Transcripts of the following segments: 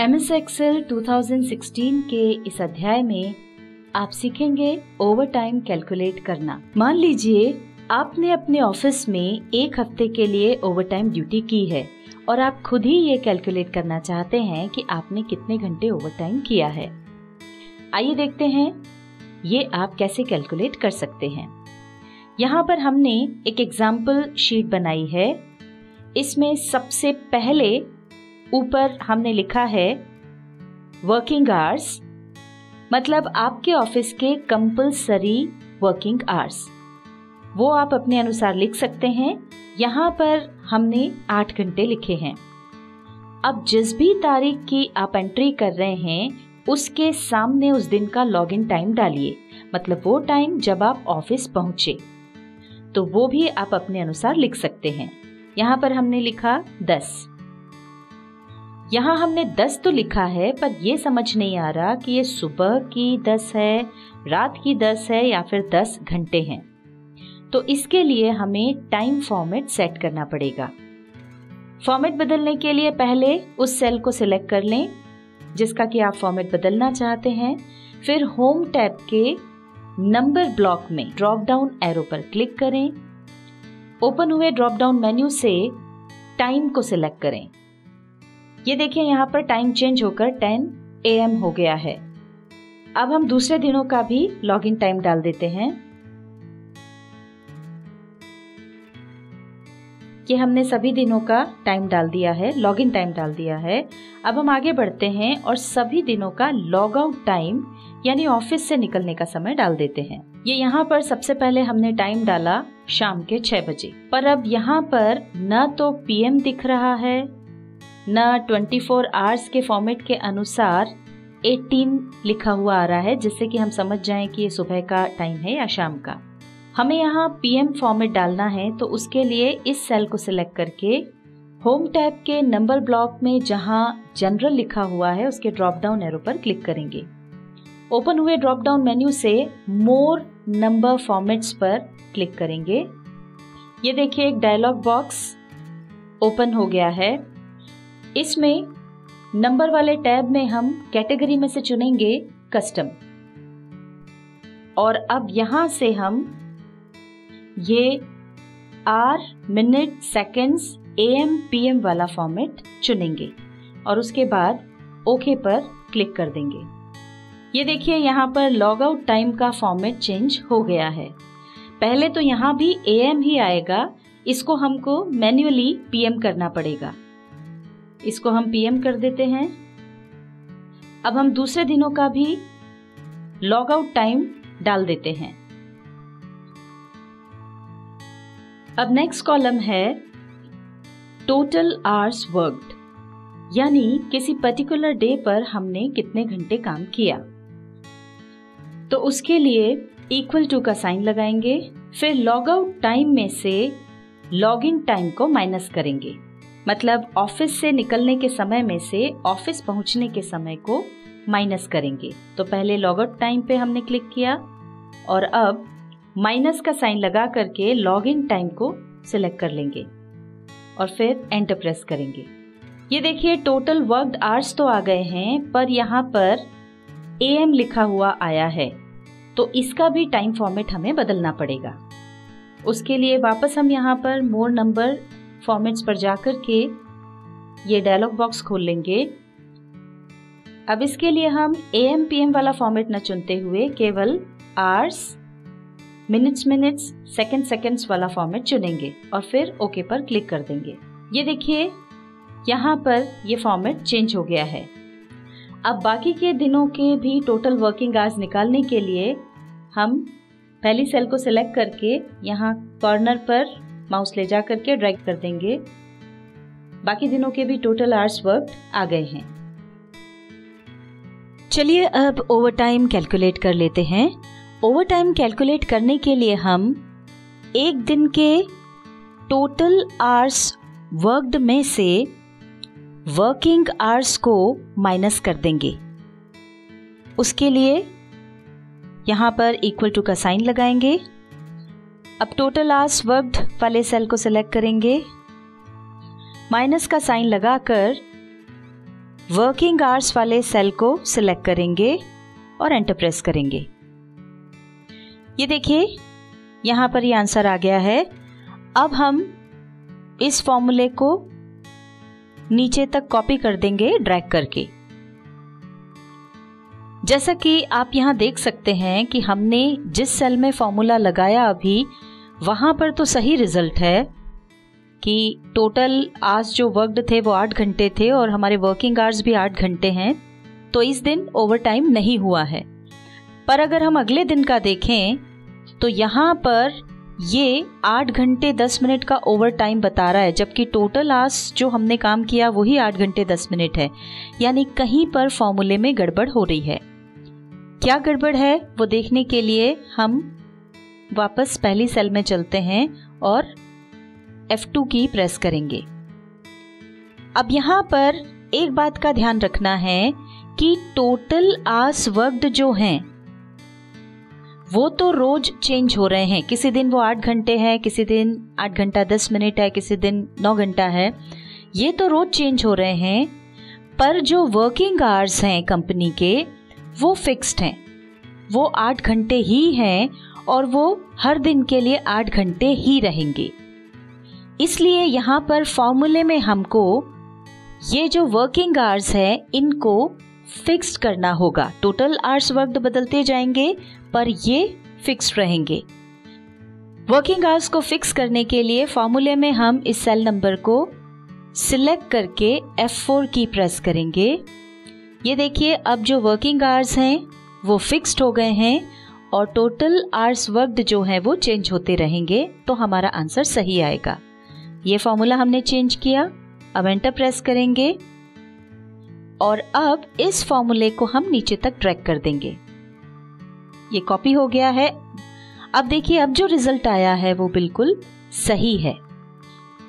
MS Excel 2016 के इस अध्याय में आप सीखेंगे ओवरटाइम कैलकुलेट करना। मान लीजिए आपने अपने ऑफिस में एक हफ्ते के लिए ओवरटाइम ड्यूटी की है और आप खुद ही ये कैलकुलेट करना चाहते हैं कि आपने कितने घंटे ओवरटाइम किया है। आइए देखते हैं ये आप कैसे कैलकुलेट कर सकते हैं। यहाँ पर हमने एक एग्जाम्पल शीट बनाई है। इसमें सबसे पहले ऊपर हमने लिखा है वर्किंग आवर्स, मतलब आपके ऑफिस के कंपल्सरी वर्किंग आवर्स। वो आप अपने अनुसार लिख सकते हैं। यहाँ पर हमने 8 घंटे लिखे हैं। अब जिस भी तारीख की आप एंट्री कर रहे हैं उसके सामने उस दिन का लॉगिन टाइम डालिए, मतलब वो टाइम जब आप ऑफिस पहुंचे, तो वो भी आप अपने अनुसार लिख सकते हैं। यहाँ पर हमने लिखा 10। यहाँ हमने 10 तो लिखा है, पर ये समझ नहीं आ रहा कि ये सुबह की 10 है, रात की 10 है या फिर 10 घंटे हैं। तो इसके लिए हमें टाइम फॉर्मेट सेट करना पड़ेगा। फॉर्मेट बदलने के लिए पहले उस सेल को सिलेक्ट कर लें जिसका कि आप फॉर्मेट बदलना चाहते हैं। फिर होम टैब के नंबर ब्लॉक में ड्रॉप डाउन एरो पर क्लिक करें। ओपन हुए ड्रॉप डाउन मेन्यू से टाइम को सिलेक्ट करें। ये देखिए यहाँ पर टाइम चेंज होकर 10 AM हो गया है। अब हम दूसरे दिनों का भी लॉगिन टाइम डाल देते हैं। कि हमने सभी दिनों का टाइम डाल दिया है, लॉगिन टाइम डाल दिया है। अब हम आगे बढ़ते हैं और सभी दिनों का लॉग आउट टाइम यानी ऑफिस से निकलने का समय डाल देते हैं। ये यहाँ पर सबसे पहले हमने टाइम डाला शाम के 6 बजे, पर अब यहाँ पर न तो PM दिख रहा है न 24 आवर्स के फॉर्मेट के अनुसार 18 लिखा हुआ आ रहा है, जिससे कि हम समझ जाएं कि ये सुबह का टाइम है या शाम का। हमें यहाँ PM फॉर्मेट डालना है, तो उसके लिए इस सेल को सिलेक्ट करके होम टैब के नंबर ब्लॉक में जहाँ जनरल लिखा हुआ है उसके ड्रॉप डाउन एरो पर क्लिक करेंगे। ओपन हुए ड्रॉप डाउन मेन्यू से मोर नंबर फॉर्मेट्स पर क्लिक करेंगे। ये देखिए एक डायलॉग बॉक्स ओपन हो गया है। इसमें नंबर वाले टैब में हम कैटेगरी में से चुनेंगे कस्टम, और अब यहां से हम ये hour, minute, seconds, AM, PM वाला फॉर्मेट चुनेंगे और उसके बाद ओके पर क्लिक कर देंगे। ये देखिए यहाँ पर लॉग आउट टाइम का फॉर्मेट चेंज हो गया है। पहले तो यहाँ भी AM ही आएगा, इसको हमको मैन्युअली PM करना पड़ेगा। इसको हम PM कर देते हैं। अब हम दूसरे दिनों का भी लॉग आउट टाइम डाल देते हैं। अब नेक्स्ट कॉलम है टोटल आवर्स वर्कड, यानी किसी पर्टिकुलर डे पर हमने कितने घंटे काम किया। तो उसके लिए इक्वल टू का साइन लगाएंगे। फिर लॉग आउट टाइम में से लॉगिन टाइम को माइनस करेंगे, मतलब ऑफिस से निकलने के समय में से ऑफिस पहुंचने के समय को माइनस करेंगे। तो पहले लॉग आउट टाइम पे हमने क्लिक किया और अब माइनस का साइन लगा करके लॉगिन टाइम को सिलेक्ट कर लेंगे और फिर एंटर प्रेस करेंगे। ये देखिए टोटल वर्कड आवर्स तो आ गए हैं, पर यहाँ पर AM लिखा हुआ आया है, तो इसका भी टाइम फॉर्मेट हमें बदलना पड़ेगा। उसके लिए वापस हम यहाँ पर मोर नंबर फॉर्मेट्स पर जाकर के ये डायलॉग बॉक्स खोल लेंगे। अब इसके लिए हम AM PM वाला फॉर्मेट न चुनते हुए केवल आवर्स, मिनट्स, सेकंड्स वाला फॉर्मेट चुनेंगे और फिर ओके पर क्लिक कर देंगे। ये देखिए यहाँ पर ये फॉर्मेट चेंज हो गया है। अब बाकी के दिनों के भी टोटल वर्किंग आवर्स निकालने के लिए हम पहली सेल को सिलेक्ट करके यहाँ कॉर्नर पर माउस ले जा करके ड्रैग कर देंगे। बाकी दिनों के भी टोटल आवर्स वर्कड आ गए हैं। चलिए अब ओवरटाइम कैलकुलेट कर लेते हैं। ओवरटाइम कैलकुलेट करने के लिए हम एक दिन के टोटल आवर्स वर्कड में से वर्किंग आवर्स को माइनस कर देंगे। उसके लिए यहाँ पर इक्वल टू का साइन लगाएंगे। अब टोटल आवर्स वर्कड वाले सेल को सिलेक्ट करेंगे, माइनस का साइन लगाकर वर्किंग आवर्स वाले सेल को सिलेक्ट करेंगे और एंटर प्रेस करेंगे। ये देखिए यहाँ पर ये आंसर आ गया है। अब हम इस फॉर्मूले को नीचे तक कॉपी कर देंगे ड्रैग करके। जैसा कि आप यहाँ देख सकते हैं कि हमने जिस सेल में फॉर्मूला लगाया अभी वहां पर तो सही रिजल्ट है कि टोटल आवर्स जो वर्कड थे वो 8 घंटे थे और हमारे वर्किंग आवर्स भी 8 घंटे हैं, तो इस दिन ओवर टाइम नहीं हुआ है। पर अगर हम अगले दिन का देखें तो यहाँ पर ये 8 घंटे 10 मिनट का ओवर टाइम बता रहा है, जबकि टोटल आवर्स जो हमने काम किया वही 8 घंटे 10 मिनट है। यानी कहीं पर फॉर्मूले में गड़बड़ हो रही है। क्या गड़बड़ है वो देखने के लिए हम वापस पहली सेल में चलते हैं और F2 की प्रेस करेंगे। अब यहाँ पर एक बात का ध्यान रखना है कि टोटल आवर्स वर्कड जो हैं वो तो रोज चेंज हो रहे हैं। किसी दिन वो 8 घंटे है, किसी दिन 8 घंटा 10 मिनट है, किसी दिन 9 घंटा है। ये तो रोज चेंज हो रहे हैं, पर जो वर्किंग आवर्स हैं कंपनी के वो फिक्स्ड हैं, वो 8 घंटे ही हैं और वो हर दिन के लिए 8 घंटे ही रहेंगे। इसलिए यहाँ पर फॉर्मूले में हमको ये जो वर्किंग आवर्स है इनको फिक्स्ड करना होगा। टोटल आवर्स वर्कड बदलते जाएंगे पर ये फिक्स्ड रहेंगे। वर्किंग आवर्स को फिक्स करने के लिए फॉर्मूले में हम इस सेल नंबर को सिलेक्ट करके F4 की प्रेस करेंगे। ये देखिए अब जो वर्किंग आवर्स हैं वो फिक्स्ड हो गए हैं और टोटल आवर्स वर्कड जो है वो चेंज होते रहेंगे, तो हमारा आंसर सही आएगा। ये फॉर्मूला हमने चेंज किया। अब एंटर प्रेस करेंगे और अब इस फॉर्मूले को हम नीचे तक ड्रैग कर देंगे। ये कॉपी हो गया है। अब देखिए अब जो रिजल्ट आया है वो बिल्कुल सही है।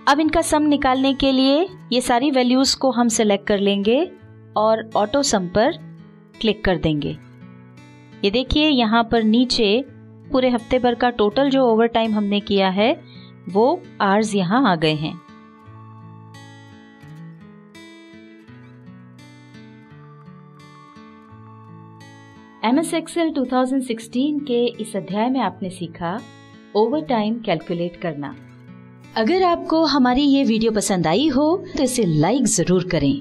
अब इनका सम निकालने के लिए ये सारी वैल्यूज को हम सिलेक्ट कर लेंगे और ऑटो सम पर क्लिक कर देंगे। ये देखिए यहाँ पर नीचे पूरे हफ्ते भर का टोटल जो ओवर टाइम हमने किया है वो आवर्स यहाँ आ गए हैं। MS Excel 2016 के इस अध्याय में आपने सीखा ओवर टाइम कैलकुलेट करना। अगर आपको हमारी ये वीडियो पसंद आई हो तो इसे लाइक जरूर करें।